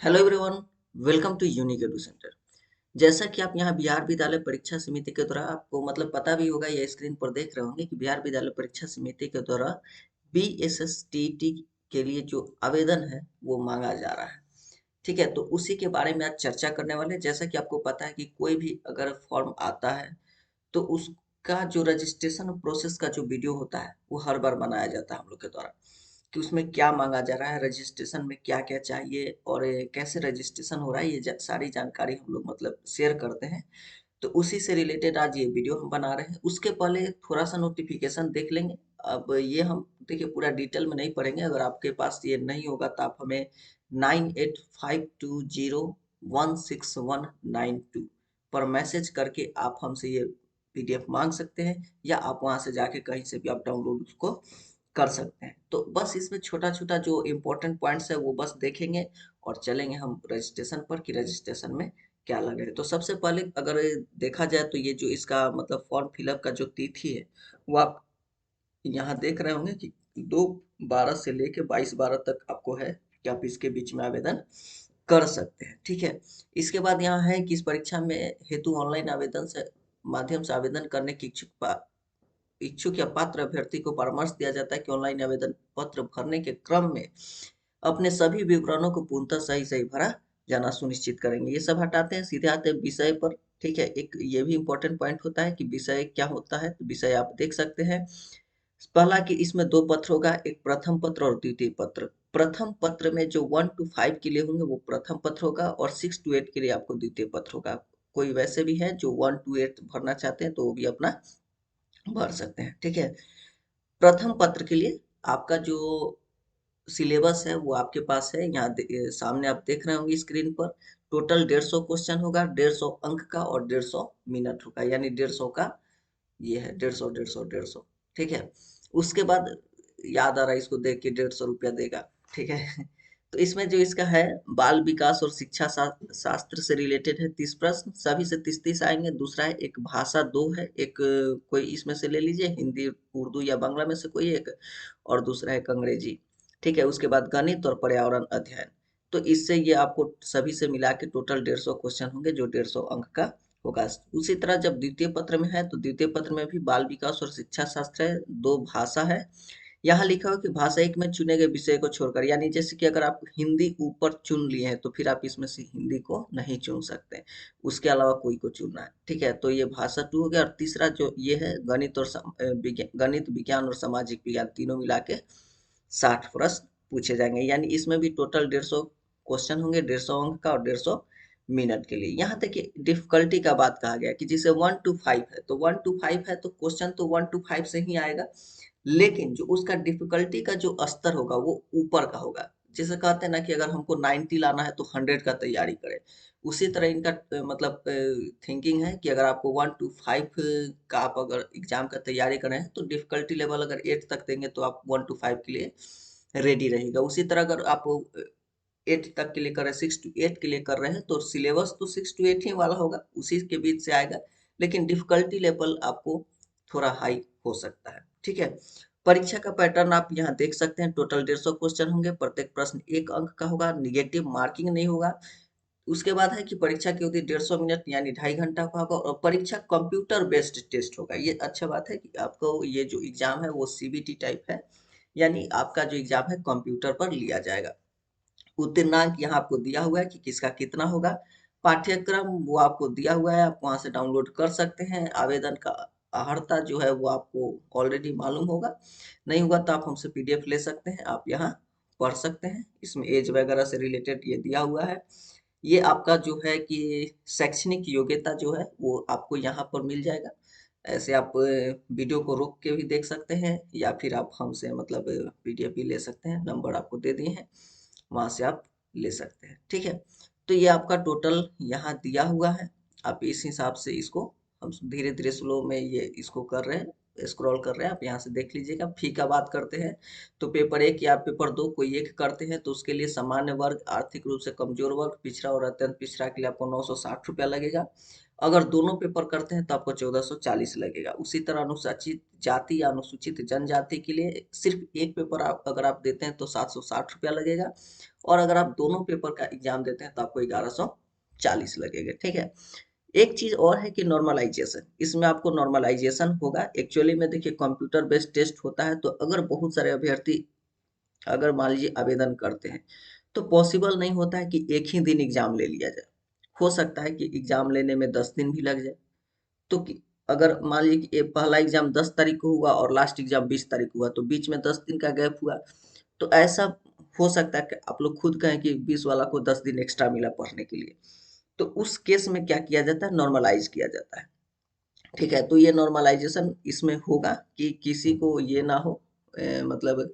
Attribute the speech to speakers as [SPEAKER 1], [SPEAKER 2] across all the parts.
[SPEAKER 1] Hello everyone, welcome to Unique Edu Centre. जैसा कि आप यहाँ बिहार विद्यालय परीक्षा समिति के द्वारा आपको मतलब पता भी होगा या स्क्रीन पर देख रहे होंगे कि बिहार विद्यालय परीक्षा समिति के द्वारा बीएसएसटीईटी के लिए जो आवेदन है वो मांगा जा रहा है। ठीक है, तो उसी के बारे में आज चर्चा करने वाले हैं। जैसा कि आपको पता है कि कोई भी अगर फॉर्म आता है तो उसका जो रजिस्ट्रेशन प्रोसेस का जो वीडियो होता है वो हर बार बनाया जाता है हम लोग के द्वारा कि उसमें क्या मांगा जा रहा है, रजिस्ट्रेशन में क्या क्या चाहिए और कैसे रजिस्ट्रेशन हो रहा है, ये सारी जानकारी हम लोग मतलब शेयर करते हैं। तो उसी से रिलेटेड आज ये वीडियो हम बना रहे हैं। उसके पहले थोड़ा सा नोटिफिकेशन देख लेंगे। अब ये हम देखिए पूरा डिटेल में नहीं पढ़ेंगे। अगर आपके पास ये नहीं होगा तो आप हमें 9852016192 पर मैसेज करके आप हमसे ये पीडीएफ मांग सकते हैं, या आप वहां से जाके कहीं से भी आप डाउनलोड उसको कर सकते हैं। तो बस इसमें छोटा छोटा जो इम्पोर्टेंट पॉइंट्स है वो बस देखेंगे और चलेंगे हम रजिस्ट्रेशन पर कि रजिस्ट्रेशन में क्या लग रहा है। तो सबसे पहले अगर देखा जाए तो ये जो इसका मतलब फॉर्म फिलअप का जो तिथि है वो आप यहाँ देख रहे होंगे कि 2/12 से लेके 22/12 तक आपको है कि आप इसके बीच में आवेदन कर सकते हैं। ठीक है, इसके बाद यहाँ है कि इस परीक्षा में हेतु ऑनलाइन आवेदन से माध्यम से आवेदन करने की इच्छुक या पात्र अभ्यर्थी को परामर्श दिया जाता है कि ऑनलाइन आवेदन पत्र भरने के क्रम में अपने सभी विवरणों को पूर्णतः सही सही भरा जाना सुनिश्चित करेंगे। ये सब हटाते हैं, सीधे आते हैं विषय पर। ठीक है, एक ये भी इम्पोर्टेंट पॉइंट होता है कि विषय क्या होता है। तो विषय आप देख सकते हैं। पहला कि इसमें दो पत्र होगा, एक प्रथम पत्र और द्वितीय पत्र। प्रथम पत्र में जो 1 to 5 के लिए होंगे वो प्रथम पत्र होगा, और 6 to 8 के लिए आपको द्वितीय पत्र होगा। कोई वैसे भी है जो 1 to 8 भरना चाहते हैं तो वो भी अपना भर सकते हैं। ठीक है, प्रथम पत्र के लिए आपका जो सिलेबस है वो आपके पास है। यहाँ सामने आप देख रहे होंगे स्क्रीन पर। टोटल 150 क्वेश्चन होगा, 150 अंक का, और 150 मिनट होगा, यानी 150 का ये है 150 150 150। ठीक है, उसके बाद याद आ रहा है इसको देख के 150 रुपया देगा। ठीक है तो इसमें जो इसका है बाल विकास और शिक्षा शास्त्र से रिलेटेड है 30 प्रश्न, सभी से 30-30 आएंगे। दूसरा है एक भाषा दो है, एक कोई इसमें से ले लीजिए, हिंदी उर्दू या बांग्ला में से कोई एक, और दूसरा है अंग्रेजी। ठीक है, उसके बाद गणित और पर्यावरण अध्ययन। तो इससे ये आपको सभी से मिला के टोटल 150 क्वेश्चन होंगे जो 150 अंक का होगा। उसी तरह जब द्वितीय पत्र में है तो द्वितीय पत्र में भी बाल विकास और शिक्षा शास्त्र है, दो भाषा है। यहाँ लिखा हो कि भाषा एक में चुने गए विषय को छोड़कर, यानी जैसे कि अगर आप हिंदी ऊपर चुन लिए हैं तो फिर आप इसमें से हिंदी को नहीं चुन सकते, उसके अलावा कोई को चुनना है। ठीक है, तो ये भाषा 2 हो गया। और तीसरा जो ये है गणित और गणित विज्ञान और सामाजिक विज्ञान तीनों मिला के 60 प्रश्न पूछे जाएंगे, यानी इसमें भी टोटल 150 क्वेश्चन होंगे, 150 अंक का और 150 मिनट के लिए। यहाँ तक कि डिफिकल्टी का बात कहा गया कि जैसे 1 to 5 है तो 1 to 5 है तो क्वेश्चन तो 1 to 5 से ही आएगा, लेकिन जो उसका डिफिकल्टी का जो स्तर होगा वो ऊपर का होगा। जैसे कहते हैं ना कि अगर हमको 90 लाना है तो 100 का तैयारी करें। उसी तरह इनका मतलब थिंकिंग है कि अगर आपको 1 to 5 का आप अगर एग्जाम का तैयारी कर रहे हैं तो डिफिकल्टी लेवल अगर 8 तक देंगे तो आप 1 to 5 के लिए रेडी रहेगा। उसी तरह अगर आप 8 तक के लिए कर रहे हैं, 6 to 8 के लिए कर रहे हैं, तो सिलेबस तो 6 to 8 ही वाला होगा, उसी के बीच से आएगा, लेकिन डिफिकल्टी लेवल आपको थोड़ा हाई हो सकता है। ठीक है, परीक्षा का पैटर्न आप यहाँ देख सकते हैं। टोटल 150 क्वेश्चन होंगे, प्रत्येक प्रश्न 1 अंक का होगा, निगेटिव मार्किंग नहीं होगा। उसके बाद है कि परीक्षा की अवधि 150 मिनट यानी 2.5 घंटा का होगा, और परीक्षा कंप्यूटर बेस्ड टेस्ट होगा। ये अच्छा बात है कि आपको ये जो एग्जाम है वो सीबीटी टाइप है, यानी आपका जो एग्जाम है कंप्यूटर पर लिया जाएगा। उत्तीर्णांक यहाँ आपको दिया हुआ है कि किसका कितना होगा। पाठ्यक्रम वो आपको दिया हुआ है, आप वहाँ से डाउनलोड कर सकते हैं। आवेदन का अर्हता जो है वो आपको ऑलरेडी मालूम होगा, नहीं हुआ तो आप हमसे पीडीएफ ले सकते हैं, आप यहाँ पढ़ सकते हैं। इसमें एज वगैरह से रिलेटेड ये दिया हुआ है। ये आपका जो है कि शैक्षणिक योग्यता जो है वो आपको यहाँ पर मिल जाएगा। ऐसे आप वीडियो को रोक के भी देख सकते हैं, या फिर आप हमसे मतलब पीडीएफ भी ले सकते हैं, नंबर आपको दे दिए हैं, वहाँ से आप ले सकते हैं। ठीक है, तो ये आपका टोटल यहाँ दिया हुआ है। आप इस हिसाब से इसको हम धीरे धीरे स्लो में ये इसको कर रहे हैं, स्क्रॉल कर रहे हैं। आप यहाँ से देख लीजिएगा। फी का बात करते हैं तो पेपर 1 या पेपर 2 कोई एक करते हैं तो उसके लिए सामान्य वर्ग, आर्थिक रूप से कमजोर वर्ग, पिछड़ा और अत्यंत पिछड़ा के लिए आपको 960 रुपया लगेगा। अगर दोनों पेपर करते हैं तो आपको 1440 लगेगा। उसी तरह अनुसूचित जाति या अनुसूचित जनजाति के लिए सिर्फ एक पेपर आप अगर आप देते हैं तो 760 रुपया लगेगा, और अगर आप दोनों पेपर का एग्जाम देते हैं तो आपको 1140 लगेगा। ठीक है। एक चीज और है कि नॉर्मलाइजेशन, इसमें आपको नॉर्मलाइजेशन होगा। एक्चुअली में देखिए कंप्यूटर बेस्ड टेस्ट होता है, तो अगर बहुत सारे अभ्यर्थी अगर मान लीजिए आवेदन करते हैं तो पॉसिबल नहीं होता है कि एक ही दिन एग्जाम ले लिया जाए। हो सकता है कि एग्जाम लेने में 10 दिन भी लग जाए। तो अगर मान लीजिए कि ये पहला एग्जाम 10 तारीख को हुआ और लास्ट एग्जाम 20 तारीख को हुआ, तो बीच में 10 दिन का गैप हुआ। तो ऐसा हो सकता है कि आप लोग खुद कहें कि 20 वाला को 10 दिन एक्स्ट्रा मिला पढ़ने के लिए। तो उस केस में क्या किया जाता है, नॉर्मलाइज किया जाता है। ठीक है। तो ये नॉर्मलाइजेशन इसमें होगा कि किसी को ये ना हो, मतलब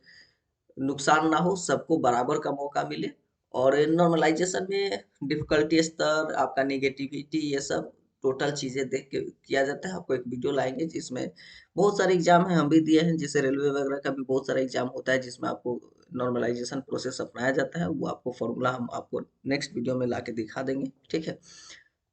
[SPEAKER 1] नुकसान ना हो, सबको बराबर का मौका मिले। और नॉर्मलाइजेशन में डिफिकल्टी स्तर, आपका नेगेटिविटी, ये सब टोटल चीजें देख के किया जाता है। आपको एक वीडियो लाएंगे जिसमें बहुत सारे एग्जाम है, हम भी दिए हैं, जैसे रेलवे वगैरह का भी बहुत सारा एग्जाम होता है जिसमें आपको नॉर्मलाइजेशन प्रोसेस अपनाया जाता है। वो आपको फॉर्मूला हम आपको नेक्स्ट वीडियो में ला के दिखा देंगे। ठीक है।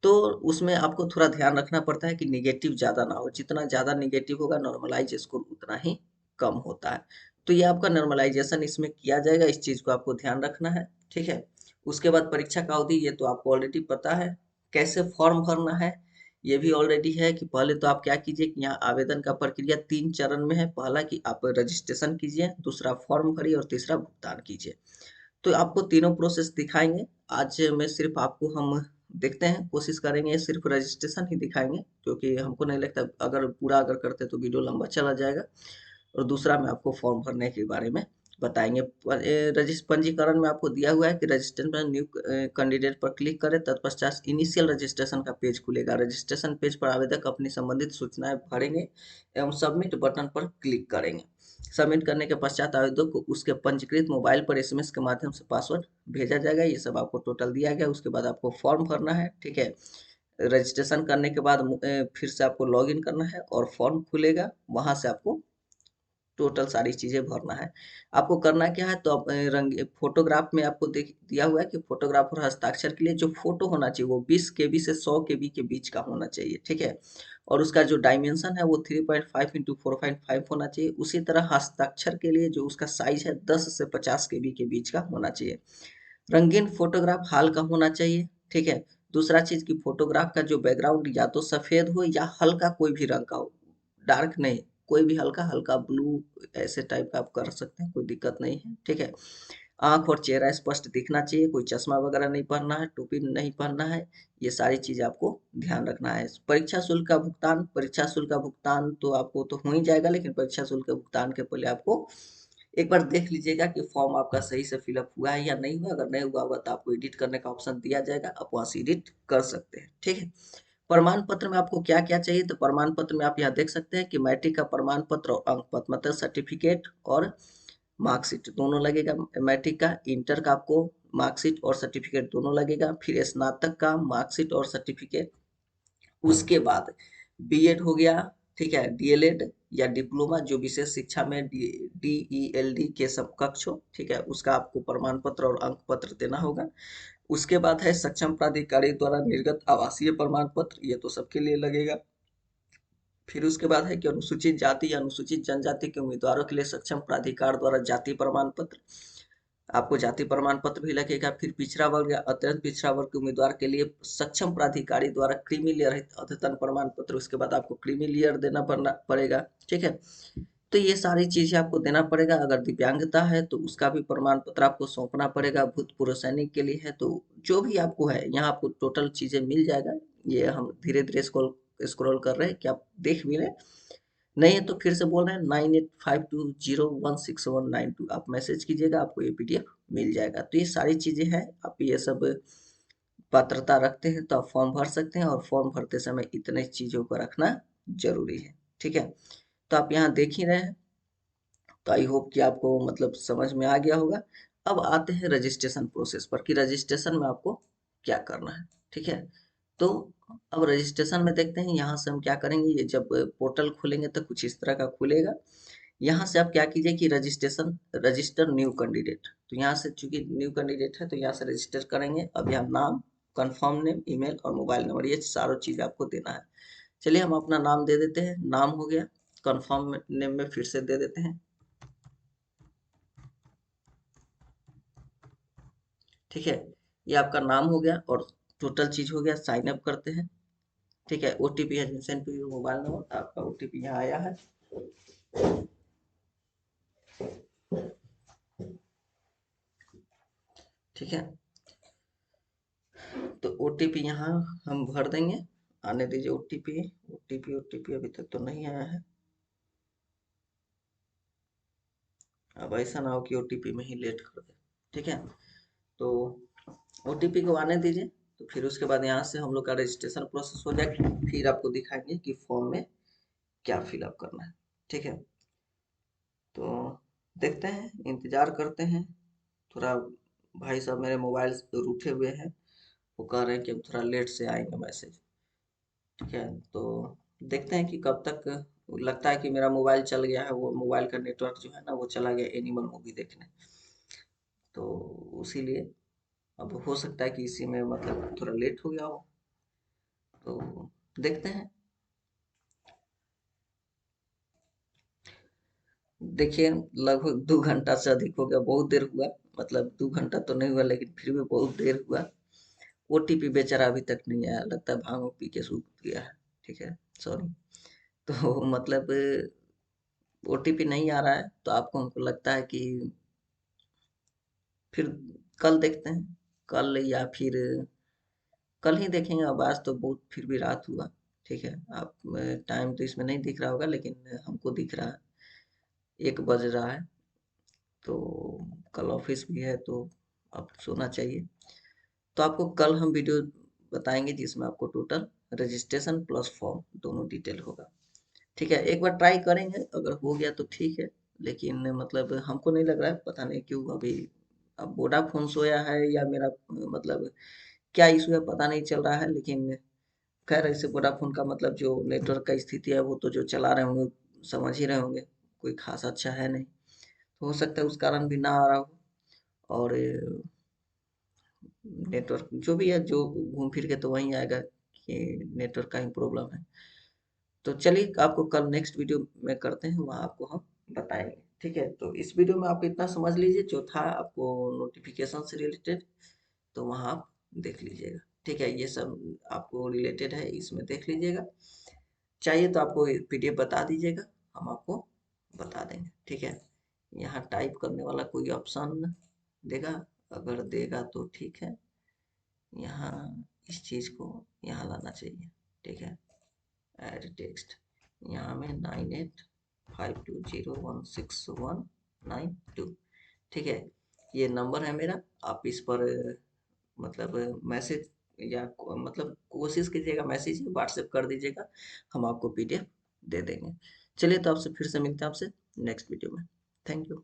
[SPEAKER 1] तो उसमें आपको थोड़ा ध्यान रखना पड़ता है कि निगेटिव ज़्यादा ना हो। जितना ज़्यादा निगेटिव होगा नॉर्मलाइज स्कोर उतना ही कम होता है। तो ये आपका नॉर्मलाइजेशन इसमें किया जाएगा, इस चीज़ को आपको ध्यान रखना है। ठीक है। उसके बाद परीक्षा का अवधि, ये तो आपको ऑलरेडी पता है। कैसे फॉर्म भरना है ये भी ऑलरेडी है कि पहले तो आप क्या कीजिए कि यहाँ आवेदन का प्रक्रिया 3 चरण में है। पहला कि आप रजिस्ट्रेशन कीजिए, दूसरा फॉर्म भरिए और तीसरा भुगतान कीजिए। तो आपको तीनों प्रोसेस दिखाएंगे। आज में सिर्फ आपको हम देखते हैं, कोशिश करेंगे सिर्फ रजिस्ट्रेशन ही दिखाएंगे, क्योंकि हमको नहीं लगता अगर पूरा अगर करते तो वीडियो लंबा चला जाएगा। और दूसरा में आपको फॉर्म भरने के बारे में बताएंगे। पंजीकरण में आपको दिया हुआ है कि रजिस्ट्रेशन पर न्यू कैंडिडेट पर क्लिक करें, तत्पश्चात इनिशियल रजिस्ट्रेशन का पेज खुलेगा। रजिस्ट्रेशन पेज पर आवेदक अपनी संबंधित सूचनाएं भरेंगे एवं सबमिट बटन पर क्लिक करेंगे। सबमिट करने के पश्चात आवेदक को उसके पंजीकृत मोबाइल पर एसएमएस के माध्यम से पासवर्ड भेजा जाएगा। ये सब आपको टोटल दिया गया। उसके बाद आपको फॉर्म भरना है। ठीक है। रजिस्ट्रेशन करने के बाद फिर से आपको लॉगिन करना है और फॉर्म खुलेगा, वहां से आपको टोटल सारी चीजें भरना है। आपको करना क्या है, तो आप रंग फोटोग्राफ में आपको देख दिया हुआ है कि फोटोग्राफ और हस्ताक्षर के लिए जो फोटो होना चाहिए वो 20 KB से 100 KB के बीच का होना चाहिए। ठीक है। और उसका जो डायमेंशन है वो 3.5 x 4.5 होना चाहिए। उसी तरह हस्ताक्षर के लिए जो उसका साइज है 10 से 50 KB के बीच का होना चाहिए। रंगीन फोटोग्राफ हाल का होना चाहिए। ठीक है। दूसरा चीज की फोटोग्राफ का जो बैकग्राउंड या तो सफेद हो या हल्का कोई भी रंग का हो, डार्क नहीं, कोई भी हल्का हल्का ब्लू ऐसे टाइप का आप कर सकते हैं, कोई दिक्कत नहीं है। ठीक है। आंख और चेहरा स्पष्ट दिखना चाहिए, कोई चश्मा वगैरह नहीं पहनना है, टोपी नहीं पहनना है। ये सारी चीजें आपको ध्यान रखना है। परीक्षा शुल्क का भुगतान, परीक्षा शुल्क का भुगतान तो आपको तो हो ही जाएगा, लेकिन परीक्षा शुल्क के भुगतान के पहले आपको एक बार देख लीजिएगा कि फॉर्म आपका सही से फिलअप हुआ है या नहीं हुआ। अगर नहीं हुआ होगा तो आपको एडिट करने का ऑप्शन दिया जाएगा, आप वहां से एडिट कर सकते हैं। ठीक है। प्रमाण पत्र में आपको क्या क्या चाहिए, तो प्रमाण पत्र में आप यहाँ देख सकते हैं कि मैट्रिक का प्रमाण पत्र और अंक पत्र, मतलब सर्टिफिकेट और मार्कशीट दोनों लगेगा। मैट्रिक का, इंटर का आपको मार्कशीट और सर्टिफिकेट दोनों लगेगा। फिर स्नातक का मार्कशीट और सर्टिफिकेट। उसके बाद बीएड हो गया। ठीक है। डीएलएड या डिप्लोमा जो विशेष शिक्षा में डीईएलडी के समकक्ष हो, ठीक है, उसका आपको प्रमाण पत्र और अंक पत्र देना होगा। उसके बाद है सक्षम प्राधिकारी द्वारा निर्गत आवासीय प्रमाण पत्र, ये तो सबके लिए लगेगा। फिर उसके बाद है कि अनुसूचित जाति या अनुसूचित जनजाति के उम्मीदवारों के लिए सक्षम प्राधिकार द्वारा जाति प्रमाण पत्र, आपको जाति प्रमाण पत्र भी लगेगा। फिर पिछड़ा वर्ग या अत्यंत पिछड़ा वर्ग के उम्मीदवार के लिए सक्षम प्राधिकारी द्वारा क्रीमी लेयर अद्यतन प्रमाण पत्र, उसके बाद आपको क्रीमी लेयर देना पड़ेगा। ठीक है। तो ये सारी चीजें आपको देना पड़ेगा। अगर दिव्यांगता है तो उसका भी प्रमाण पत्र आपको सौंपना पड़ेगा। भूतपूर्व सैनिक के लिए है तो जो भी आपको है यहाँ आपको टोटल चीजें मिल जाएगा। ये हम धीरे धीरे स्क्रॉल कर रहे हैं कि आप देख भी लें। नहीं है तो फिर से बोल रहे हैं 9852016192 आप मैसेज कीजिएगा, आपको ये पीडीएफ मिल जाएगा। तो ये सारी चीजें हैं, आप ये सब पात्रता रखते हैं तो आप फॉर्म भर सकते हैं, और फॉर्म भरते समय इतने चीजों को रखना जरूरी है। ठीक है। तो आप यहाँ देख ही रहे हैं। तो आई होप कि आपको मतलब समझ में आ गया होगा। अब आते हैं रजिस्ट्रेशन प्रोसेस पर कि रजिस्ट्रेशन में आपको क्या करना है। ठीक है। तो अब रजिस्ट्रेशन में देखते हैं, यहाँ से हम क्या करेंगे, ये जब पोर्टल खोलेंगे तो कुछ इस तरह का खुलेगा। यहाँ से आप क्या कीजिए कि रजिस्ट्रेशन, रजिस्टर न्यू कैंडिडेट, तो यहाँ से चूंकि न्यू कैंडिडेट है तो यहाँ से रजिस्टर करेंगे। अब यहाँ नाम, कंफर्म नेम, ईमेल और मोबाइल नंबर, ये चारों चीज़ आपको देना है। चलिए हम अपना नाम दे देते हैं, नाम हो गया। कंफर्म नेम में फिर से दे देते हैं, ठीक है। ये आपका नाम हो गया और टोटल चीज़ हो गया। साइन अप करते हैं, ठीक है। ओटीपी है send to your mobile number, आपका ओटीपी यहाँ आया है, ठीक है। तो ओटीपी यहाँ हम भर देंगे, आने दीजिए ओटीपी। ओटीपी ओटीपी अभी तक तो नहीं आया है। अब ऐसा ना हो कि ओटीपी में ही लेट कर दे, ठीक है। तो ओटीपी को आने दीजिए। तो फिर उसके बाद यहाँ से हम लोग का रजिस्ट्रेशन प्रोसेस हो जाएगा। फिर आपको दिखाएंगे कि फॉर्म में क्या फिलअप करना है, ठीक है। तो देखते हैं, इंतजार करते हैं थोड़ा। भाई साहब मेरे मोबाइल से रूठे हुए हैं, वो कह रहे हैं कि अब थोड़ा लेट से आएंगे मैसेज, ठीक है। तो देखते हैं कि कब तक। लगता है कि मेरा मोबाइल चल गया है, वो मोबाइल का नेटवर्क जो है ना वो चला गया एनिमल मूवी देखने, तो उसीलिए अब हो सकता है कि इसी में मतलब थोड़ा लेट हो गया हो। तो देखते हैं। देखिए लगभग 2 घंटा से अधिक हो गया, बहुत देर हुआ। मतलब 2 घंटा तो नहीं हुआ लेकिन फिर भी बहुत देर हुआ। ओटीपी बेचारा अभी तक नहीं आया, लगता है भांग पी के सूत गया है, ठीक है। सॉरी। तो मतलब ओटीपी नहीं आ रहा है, तो आपको हमको लगता है कि फिर कल देखते हैं। कल या फिर कल ही देखेंगे। अब आज तो बहुत फिर भी रात हुआ, ठीक है। आप टाइम तो इसमें नहीं दिख रहा होगा लेकिन हमको दिख रहा है, 1 बज रहा है। तो कल ऑफिस भी है तो अब सोना चाहिए। तो आपको कल हम वीडियो बताएंगे जिसमें आपको टोटल रजिस्ट्रेशन प्लस फॉर्म दोनों डिटेल होगा, ठीक है। एक बार ट्राई करेंगे, अगर हो गया तो ठीक है। लेकिन मतलब हमको नहीं लग रहा है, पता नहीं क्यों अभी। अब वोडाफोन सोया है या मेरा मतलब क्या इशू है पता नहीं चल रहा है। लेकिन खैर ऐसे वोडाफोन का मतलब जो नेटवर्क का स्थिति है वो तो जो चला रहे होंगे समझ ही रहे होंगे, कोई खास अच्छा है नहीं। तो हो सकता है उस कारण भी ना आ रहा हो। और नेटवर्क जो भी है, जो घूम फिर के तो वहीं आएगा कि नेटवर्क का ही प्रॉब्लम है। तो चलिए आपको कल नेक्स्ट वीडियो में करते हैं, वहाँ आपको हम बताएंगे, ठीक है। तो इस वीडियो में आप इतना समझ लीजिए जो था आपको नोटिफिकेशन से रिलेटेड, तो वहाँ आप देख लीजिएगा, ठीक है। ये सब आपको रिलेटेड है, इसमें देख लीजिएगा। चाहिए तो आपको पीडीएफ बता दीजिएगा, हम आपको बता देंगे, ठीक है। यहाँ टाइप करने वाला कोई ऑप्शन देगा, अगर देगा तो ठीक है। यहाँ इस चीज़ को यहाँ लाना चाहिए, ठीक है। ऐड टेक्स्ट, यहाँ में 9852016192, ठीक है। ये नंबर है मेरा, आप इस पर मतलब मैसेज या मतलब कोशिश कीजिएगा मैसेज व्हाट्सएप कर दीजिएगा, हम आपको पीडीएफ दे देंगे। चलिए तो आपसे फिर से मिलते हैं आपसे नेक्स्ट वीडियो में। Thank you.